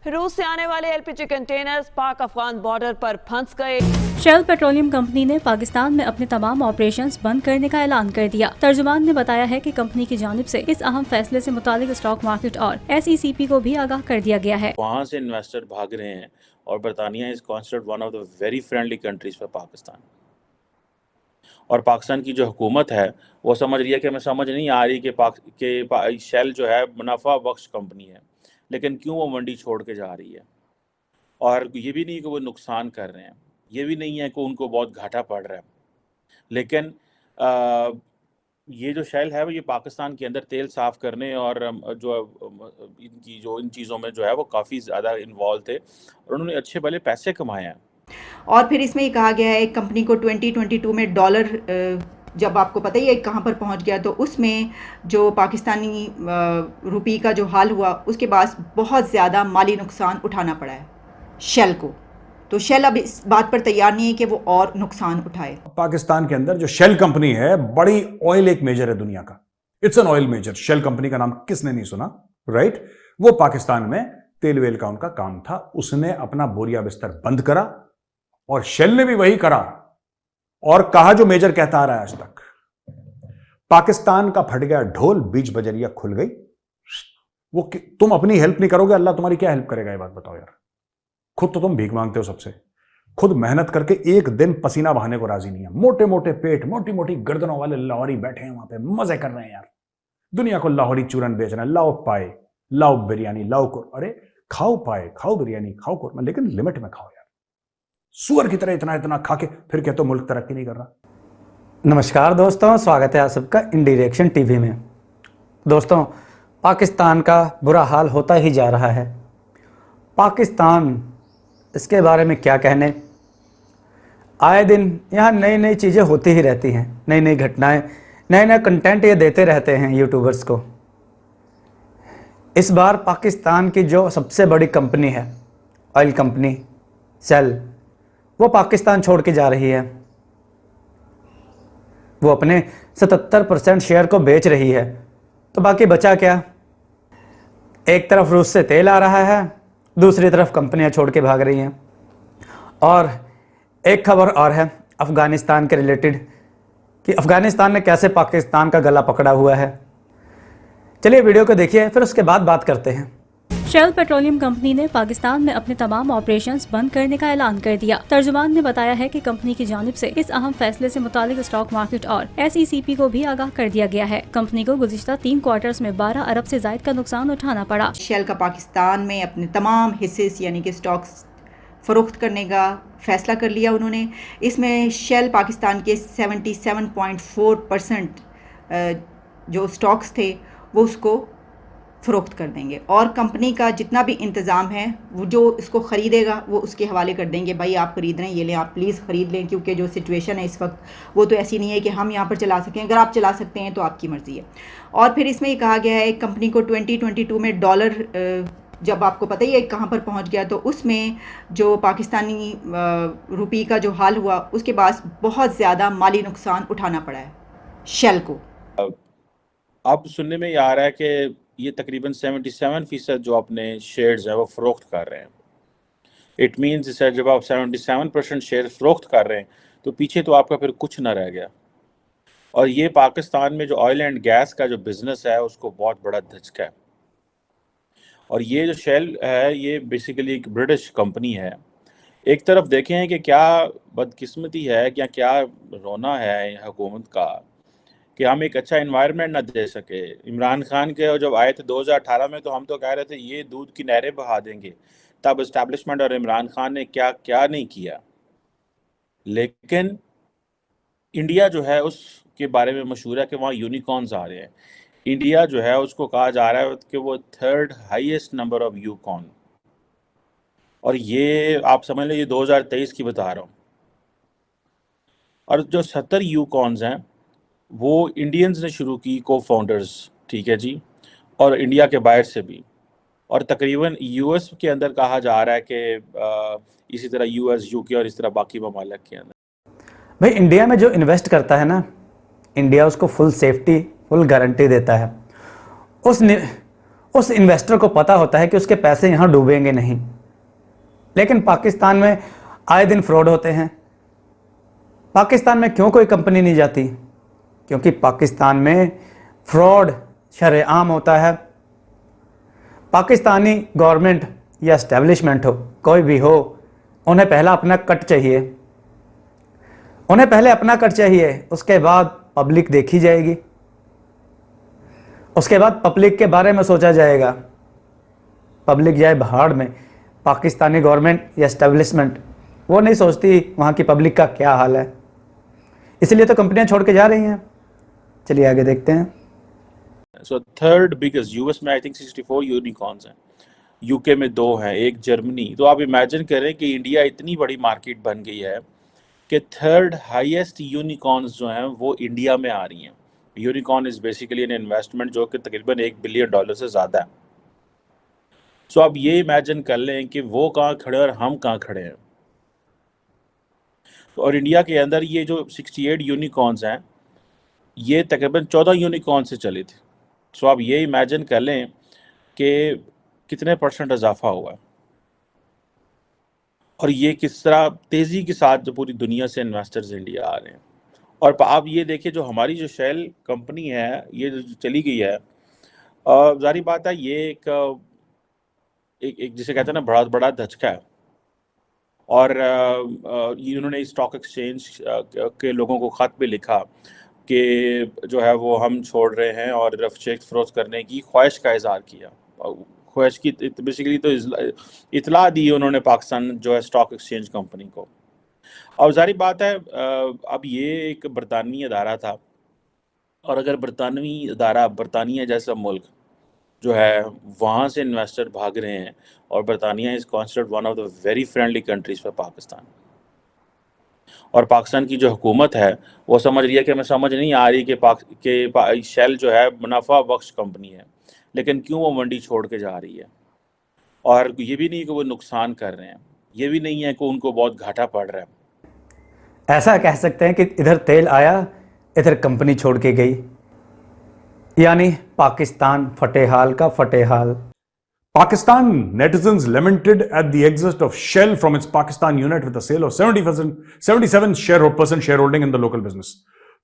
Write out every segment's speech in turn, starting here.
रूस से आने वाले एलपीजी कंटेनर्स पाक अफगान बॉर्डर पर फंस गए। शेल पेट्रोलियम कंपनी ने पाकिस्तान में अपने तमाम ऑपरेशंस बंद करने का ऐलान कर दिया। तर्जुमान ने बताया है कि कंपनी की जानिब से इस अहम फैसले से मुतालिक स्टॉक मार्केट और SECP को भी आगाह कर दिया गया है। वहाँ से इन्वेस्टर भाग रहे हैं और बरतानिया is considered one of the very friendly countries for Pakistan. और पाकिस्तान की जो हुकूमत है वो समझ रही है कि हमें समझ नहीं आ रही कि शेल जो है मुनाफा बख्श कंपनी है, लेकिन क्यों वो मंडी छोड़ के जा रही है। और ये भी नहीं कि वो नुकसान कर रहे हैं, ये भी नहीं है कि उनको बहुत घाटा पड़ रहा है, लेकिन ये जो शेल है वो ये पाकिस्तान के अंदर तेल साफ़ करने और इन चीज़ों में जो है वो काफ़ी ज़्यादा इन्वॉल्व थे और उन्होंने अच्छे भले पैसे कमाए हैं। और फिर इसमें ये कहा गया है कंपनी को 2022 में डॉलर जब आपको पता ही है कहाँ पर पहुँच गया, तो उसमें जो पाकिस्तानी रुपये का जो हाल हुआ उसके बाद बहुत ज़्यादा माली नुकसान उठाना पड़ा है शेल को। तो शेल अब इस बात पर तैयार नहीं है कि वो और नुकसान उठाए। पाकिस्तान के अंदर जो शेल कंपनी है, बड़ी ऑयल एक मेजर है दुनिया का, it's an oil major. Shell company का नाम किसने नहीं सुना, राइट? वो पाकिस्तान में तेल वेल का उनका काम था, उसने अपना बोरिया बिस्तर बंद करा और शेल ने भी वही करा और कहा जो मेजर कहता आ रहा है आज तक। पाकिस्तान का फट गया ढोल, बीच बजरिया खुल गई। वो तुम अपनी हेल्प नहीं करोगे, अल्लाह तुम्हारी क्या हेल्प करेगा? ये बात बताओ यार। खुद तो तुम भीख मांगते हो सबसे, खुद मेहनत करके एक दिन पसीना बहाने को राजी नहीं है। मोटे मोटे पेट, मोटी मोटी गर्दनों वाले लाहौरी बैठे हैं वहां पे, मजे कर रहे हैं यार। दुनिया को लाहौरी चूरन बेच रहे हैं, लाओ पाए, लाओ बिरयानी, लाओ अरे खाओ पाए, खाओ बिरयानी, खाओ कोरमा, लेकिन लिमिट में खाओ यार। सुअर की तरह इतना इतना खा के फिर कहते हो मुल्क तरक्की नहीं कर रहा। नमस्कार दोस्तों, स्वागत है आप सबका इंडिरेक्शन टीवी में। दोस्तों, पाकिस्तान का बुरा हाल होता ही जा रहा है। पाकिस्तान, इसके बारे में क्या कहने। आए दिन यहाँ नई नई चीज़ें होती ही रहती हैं, नई नई घटनाएं, नए नए कंटेंट ये देते रहते हैं यूट्यूबर्स को। इस बार पाकिस्तान की जो सबसे बड़ी कंपनी है, ऑयल कंपनी शेल, वो पाकिस्तान छोड़ के जा रही है। वो अपने 77% शेयर को बेच रही है। तो बाकी बचा क्या? एक तरफ रूस से तेल आ रहा है, दूसरी तरफ कंपनियां छोड़ के भाग रही हैं। और एक खबर और है अफ़गानिस्तान के रिलेटेड कि अफ़गानिस्तान ने कैसे पाकिस्तान का गला पकड़ा हुआ है। चलिए वीडियो को देखिए, फिर उसके बाद बात करते हैं। शेल पेट्रोलियम कंपनी ने पाकिस्तान में अपने तमाम ऑपरेशंस बंद करने का ऐलान कर दिया। तर्जुमान ने बताया है कि कंपनी की जानिब से इस अहम फैसले से मुतालिक स्टॉक मार्केट और SECP को भी आगाह कर दिया गया है। कंपनी को गुज़िश्ता 3 क्वार्टर्स में 12 अरब से ज़ायद का नुकसान उठाना पड़ा। शेल का पाकिस्तान में अपने तमाम हिस्से यानी कि स्टॉक्स फ़रोख्त करने का फ़ैसला कर लिया उन्होंने। इसमें शेल पाकिस्तान के 77.4% जो स्टॉक्स थे वो उसको फ़रोख्त कर देंगे और कंपनी का जितना भी इंतज़ाम है वो जो इसको ख़रीदेगा वो उसके हवाले कर देंगे। भाई आप ख़रीद रहे हैं, ये लें, आप प्लीज़ ख़रीद लें, क्योंकि जो सिचुएशन है इस वक्त वो तो ऐसी नहीं है कि हम यहाँ पर चला सकें। अगर आप चला सकते हैं तो आपकी मर्ज़ी है। और फिर इसमें ये कहा गया है कंपनी को 2022 में डॉलर जब आपको पता ही है कहाँ पर पहुँच गया, तो उसमें जो पाकिस्तानी रुपये का जो हाल हुआ उसके बाद बहुत ज़्यादा माली नुकसान उठाना पड़ा है शेल को। अब सुनने में ये आ रहा है कि ये तकरीबन 77% जो अपने शेयर्स हैं वो फ़रोख्त कर रहे हैं। इट मीन्स सर जब आप 77% शेयर फ़रोख्त कर रहे हैं तो पीछे तो आपका फिर कुछ ना रह गया। और ये पाकिस्तान में जो ऑयल एंड गैस का जो बिज़नेस है उसको बहुत बड़ा धचका है। और ये जो शेल है ये बेसिकली एक ब्रिटिश कंपनी है। एक तरफ देखें कि क्या बदकिस्मती है, क्या रोना है हुकूमत का कि हम एक अच्छा इन्वायरमेंट ना दे सके। इमरान खान के जब आए थे 2018 में तो हम तो कह रहे थे ये दूध की नहरें बहा देंगे, तब इस्टेब्लिशमेंट और इमरान खान ने क्या क्या नहीं किया। लेकिन इंडिया जो है उसके बारे में मशहूर है कि वहाँ यूनिकॉर्न्स आ रहे हैं। इंडिया जो है उसको कहा जा रहा है कि वो 3rd हाईएस्ट नंबर ऑफ यूकॉर्न, और ये आप समझ लीजिए 2023 की बता रहा हूँ। और जो 70 यूकॉर्न्स हैं वो इंडियंस ने शुरू की, को फाउंडर्स, ठीक है जी, और इंडिया के बाहर से भी। और तकरीबन US के अंदर कहा जा रहा है कि इसी तरह US, UK और इस तरह बाकी ममालिक के अंदर। भाई इंडिया में जो इन्वेस्ट करता है ना, इंडिया उसको फुल सेफ्टी, फुल गारंटी देता है। उस इन्वेस्टर को पता होता है कि उसके पैसे यहाँ डूबेंगे नहीं। लेकिन पाकिस्तान में आए दिन फ्रॉड होते हैं। पाकिस्तान में क्यों कोई कंपनी नहीं जाती? क्योंकि पाकिस्तान में फ्रॉड शरेआम होता है। पाकिस्तानी गवर्नमेंट या एस्टेब्लिशमेंट हो, कोई भी हो, उन्हें पहला अपना कट चाहिए। उन्हें पहले अपना कट चाहिए, उसके बाद पब्लिक देखी जाएगी, उसके बाद पब्लिक के बारे में सोचा जाएगा। पब्लिक जाए भाड़ में, पाकिस्तानी गवर्नमेंट या एस्टेब्लिशमेंट वो नहीं सोचती वहाँ की पब्लिक का क्या हाल है। इसलिए तो कंपनियां छोड़ के जा रही हैं। चलिए आगे देखते हैं। सो थर्ड बिगेस्ट, यूएस में आई थिंक 64 यूनिकॉर्न्स हैं, यूके में 2 हैं, एक जर्मनी। तो आप इमेजिन करें कि इंडिया इतनी बड़ी मार्केट बन गई है कि थर्ड हाईएस्ट यूनिकॉर्न्स जो हैं वो इंडिया में आ रही हैं। Unicorn is basically an investment जो कि तकरीबन $1 बिलियन से ज़्यादा है। सो आप ये इमेजिन कर लें कि वो कहाँ खड़े और हम कहाँ खड़े हैं। और इंडिया के अंदर ये जो 68 यूनिकॉर्न्स हैं, ये तकरीबन 14 यूनिकॉर्न से चली थी। सो आप ये इमेजिन कर लें कि कितने % इजाफा हुआ है, और ये किस तरह तेज़ी के साथ जो पूरी दुनिया से इन्वेस्टर्स इंडिया आ रहे हैं। और आप ये देखिए, जो हमारी जो शेल कंपनी है, ये जो चली गई है, जारी बात है, ये एक जिसे कहते हैं ना, बहुत बड़ा धचका है। और इन्होंने स्टॉक एक्सचेंज के लोगों को ख़त भी लिखा कि जो है वो हम छोड़ रहे हैं, और शेयर फरोख्त करने की ख्वाहिश का इज़हार किया। ख्वाहिश की बेसिकली तो इतला दी उन्होंने पाकिस्तान जो है स्टॉक एक्सचेंज कंपनी को। और जारी बात है, अब ये एक बरतानवी अदारा था, और अगर बरतानवी अदारा, बरतानिया जैसा मुल्क जो है, वहाँ से इन्वेस्टर भाग रहे हैं, और बरतानिया is considered one of the very friendly countries for Pakistan. और पाकिस्तान की जो हुकूमत है वो समझ रही है कि हमें समझ नहीं आ रही कि शेल जो है मुनाफा बख्श कंपनी है, लेकिन क्यों वो मंडी छोड़ के जा रही है। और ये भी नहीं कि वो नुकसान कर रहे हैं, ये भी नहीं है कि उनको बहुत घाटा पड़ रहा है। ऐसा कह सकते हैं कि इधर तेल आया, इधर कंपनी छोड़ के गई, यानी पाकिस्तान फटेहाल का फटेहाल। Pakistan netizens lamented at the exit of Shell from its Pakistan unit with a sale of 77% shareholding in the local business.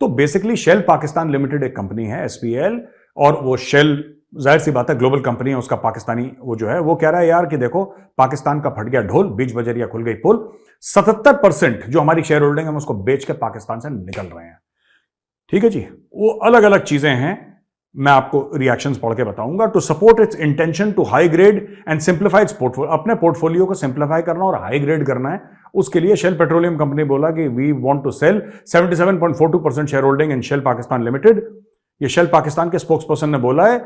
तो बेसिकली शेल पाकिस्तान लिमिटेड एक कंपनी है, SPL, और वो शेल जाहिर सी बात है ग्लोबल कंपनी है, उसका पाकिस्तानी वो जो है वो कह रहा है यार कि देखो पाकिस्तान का फट गया ढोल, बीच बजरिया खुल गई पुल। 77% जो हमारी शेयर होल्डिंग है हम उसको बेच के पाकिस्तान से निकल रहे हैं। ठीक है जी, वो अलग अलग चीजें हैं, मैं आपको रिएक्शंस पढ़ के बताऊंगा। To support its intention to high grade and simplify its portfolio, अपने पोर्टफोलियो को सिंप्लीफाई करना और हाई ग्रेड करना है, उसके लिए शेल पेट्रोलियम कंपनी बोला कि we want to sell 77.42% share holding in Shell Pakistan limited. ये शेल पाकिस्तान के स्पोक्सपर्सन ने बोला है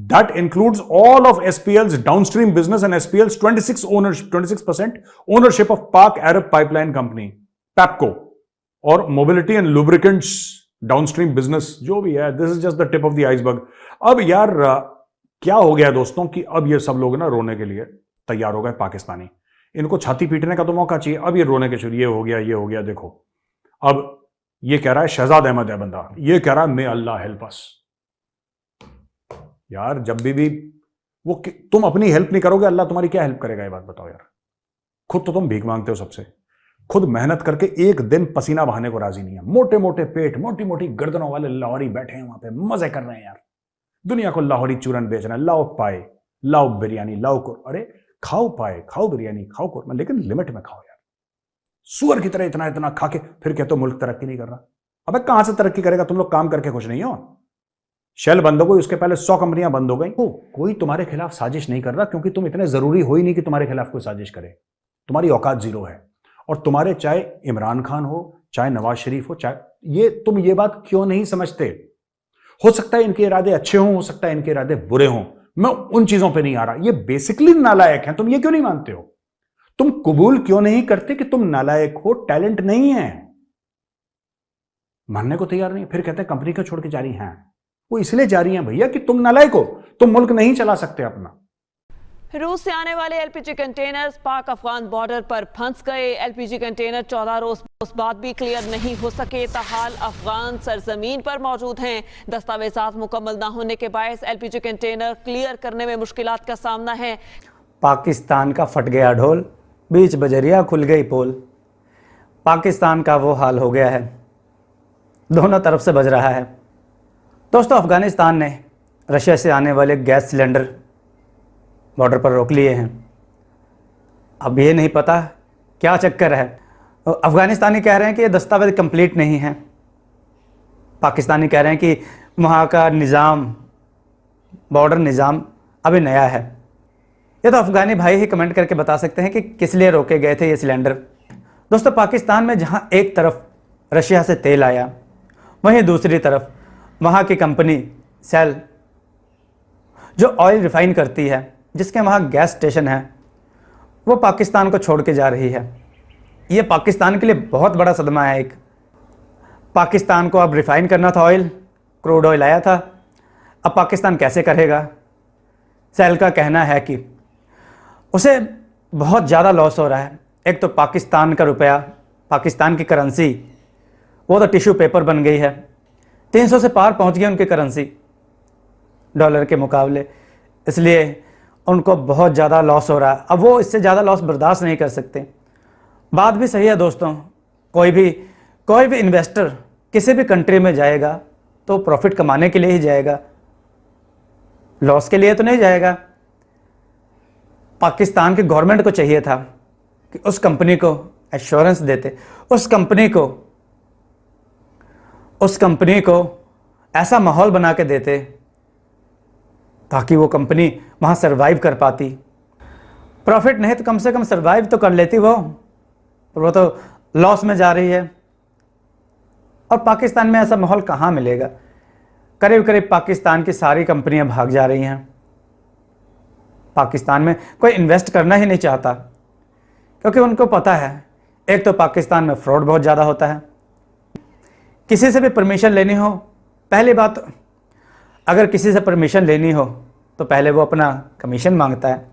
that includes all of SPL's downstream business and SPL's 26% ownership of Pak Arab pipeline company PAPCO, और mobility and lubricants downstream business जो भी है। This is just the tip of the iceberg. अब यार क्या हो गया दोस्तों कि अब ये सब लोग ना रोने के लिए तैयार हो गए पाकिस्तानी, इनको छाती पीटने का तो मौका चाहिए। अब ये रोने के शुरू, ये हो गया। देखो अब ये कह रहा है शहजाद अहमद है बंदा, ये कह रहा है मे अल्लाह हेल्प अस। यार जब भी वो तुम अपनी हेल्प नहीं करोगे, अल्लाह तुम्हारी क्या हेल्प करेगा, ये बात बताओ यार। खुद तो तुम भीख मांगते हो सबसे, खुद मेहनत करके एक दिन पसीना बहाने को राजी नहीं है। मोटे मोटे पेट, मोटी मोटी गर्दनों वाले लाहौरी बैठे हैं वहां पे, मजे कर रहे हैं यार, दुनिया को लाहौरी चूरन बेच रहे हैं। लाओ पाए, लाओ बिरयानी, लाओ अरे खाओ पाए, खाओ बिरयानी, खाओ कुरमा, लेकिन लिमिट में खाओ यार। सुअर की तरह इतना इतना खा के फिर कहते हो मुल्क तरक्की नहीं कर रहा। अबे कहां से तरक्की करेगा, तुम लोग काम करके खुश नहीं हो। शेल बंद हो गई, उसके पहले 100 कंपनियां बंद हो गई। कोई तुम्हारे खिलाफ साजिश नहीं कर रहा, क्योंकि तुम इतने जरूरी हो ही नहीं कि तुम्हारे खिलाफ कोई साजिश करे। तुम्हारी औकात जीरो है। और तुम्हारे चाहे इमरान खान हो, चाहे नवाज शरीफ हो, चाहे तुम ये बात क्यों नहीं समझते? हो सकता है इनके इरादे अच्छे हों, हो सकता है इनके इरादे बुरे हों, मैं उन चीजों पे नहीं आ रहा। ये बेसिकली नालायक हैं, तुम ये क्यों नहीं मानते हो? तुम कबूल क्यों नहीं करते कि तुम नालायक हो, टैलेंट नहीं है? मानने को तैयार नहीं, फिर कहते हैं कंपनी को छोड़ के जा रही हैं। वो इसलिए जा रही हैं भैया कि तुम नालायक हो, तुम मुल्क नहीं चला सकते अपना। रूस से आने वाले एलपीजी कंटेनर्स पाक अफगान बॉर्डर पर फंस गए। एलपीजी कंटेनर 14 रोज बाद भी क्लियर नहीं हो सके, ताहाल अफगान सरजमीन पर मौजूद हैं। दस्तावेजात मुकम्मल ना होने के बायस एलपीजी कंटेनर क्लियर करने में मुश्किलात का सामना है। पाकिस्तान का फट गया ढोल, बीच बजरिया खुल गई पोल। पाकिस्तान का वो हाल हो गया है, दोनों तरफ से बज रहा है। दोस्तों, अफगानिस्तान ने रशिया से आने वाले गैस सिलेंडर बॉर्डर पर रोक लिए हैं। अब ये नहीं पता क्या चक्कर है। अफगानिस्तानी कह रहे हैं कि ये दस्तावेज कंप्लीट नहीं है, पाकिस्तानी कह रहे हैं कि वहाँ का निज़ाम, बॉर्डर निज़ाम अभी नया है। ये तो अफगानी भाई ही कमेंट करके बता सकते हैं कि किस लिए रोके गए थे ये सिलेंडर। दोस्तों, पाकिस्तान में जहाँ एक तरफ रशिया से तेल आया, वहीं दूसरी तरफ वहाँ की कंपनी सेल जो ऑयल रिफाइन करती है, जिसके वहाँ गैस स्टेशन है, वो पाकिस्तान को छोड़ के जा रही है। ये पाकिस्तान के लिए बहुत बड़ा सदमा है। एक पाकिस्तान को अब रिफाइन करना था ऑयल, क्रूड ऑयल आया था, अब पाकिस्तान कैसे करेगा। सेल का कहना है कि उसे बहुत ज़्यादा लॉस हो रहा है। एक तो पाकिस्तान का रुपया, पाकिस्तान की करेंसी, वो तो टिश्यू पेपर बन गई है। 300 से पार पहुंच गई उनकी करेंसी डॉलर के मुकाबले, इसलिए उनको बहुत ज़्यादा लॉस हो रहा है। अब वो इससे ज़्यादा लॉस बर्दाश्त नहीं कर सकते। बात भी सही है दोस्तों, कोई भी इन्वेस्टर किसी भी कंट्री में जाएगा तो प्रॉफिट कमाने के लिए ही जाएगा, लॉस के लिए तो नहीं जाएगा। पाकिस्तान की गवर्नमेंट को चाहिए था कि उस कंपनी को एश्योरेंस देते, उस कंपनी को ऐसा माहौल बना के देते ताकि वो कंपनी वहाँ सरवाइव कर पाती। प्रॉफिट नहीं तो कम से कम सरवाइव तो कर लेती वो तो लॉस में जा रही है। और पाकिस्तान में ऐसा माहौल कहाँ मिलेगा। करीब करीब पाकिस्तान की सारी कंपनियां भाग जा रही हैं। पाकिस्तान में कोई इन्वेस्ट करना ही नहीं चाहता, क्योंकि उनको पता है एक तो पाकिस्तान में फ्रॉड बहुत ज़्यादा होता है। किसी से भी परमिशन लेनी हो, पहली बात, अगर किसी से परमिशन लेनी हो तो पहले वो अपना कमीशन मांगता है।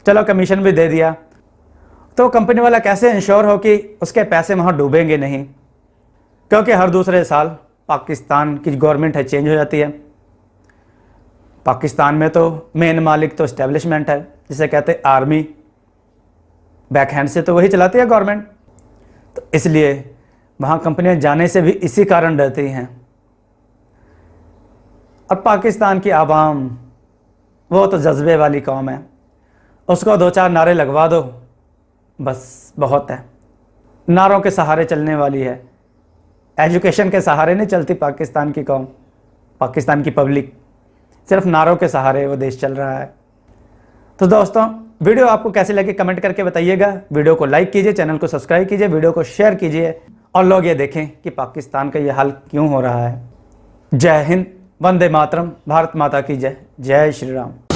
चलो कमीशन भी दे दिया तो कंपनी वाला कैसे इंश्योर हो कि उसके पैसे वहाँ डूबेंगे नहीं, क्योंकि हर दूसरे साल पाकिस्तान की गवर्नमेंट है चेंज हो जाती है। पाकिस्तान में तो मेन मालिक तो इस्टेब्लिशमेंट है, जिसे कहते हैं आर्मी, बैकहैंड से तो वही चलाती है गवर्नमेंट। तो इसलिए वहाँ कंपनियां जाने से भी इसी कारण डरती हैं। और पाकिस्तान की आवाम वो तो जज्बे वाली कौम है, उसको 2-4 नारे लगवा दो बस बहुत है। नारों के सहारे चलने वाली है, एजुकेशन के सहारे नहीं चलती पाकिस्तान की कौम, पाकिस्तान की पब्लिक, सिर्फ नारों के सहारे वो देश चल रहा है। तो दोस्तों, वीडियो आपको कैसी लगी कमेंट करके बताइएगा। वीडियो को लाइक कीजिए, चैनल को सब्सक्राइब कीजिए, वीडियो को शेयर कीजिए और लोग ये देखें कि पाकिस्तान का ये हाल क्यों हो रहा है। जय हिंद, वंदे मातरम, भारत माता की जय, जय श्री राम।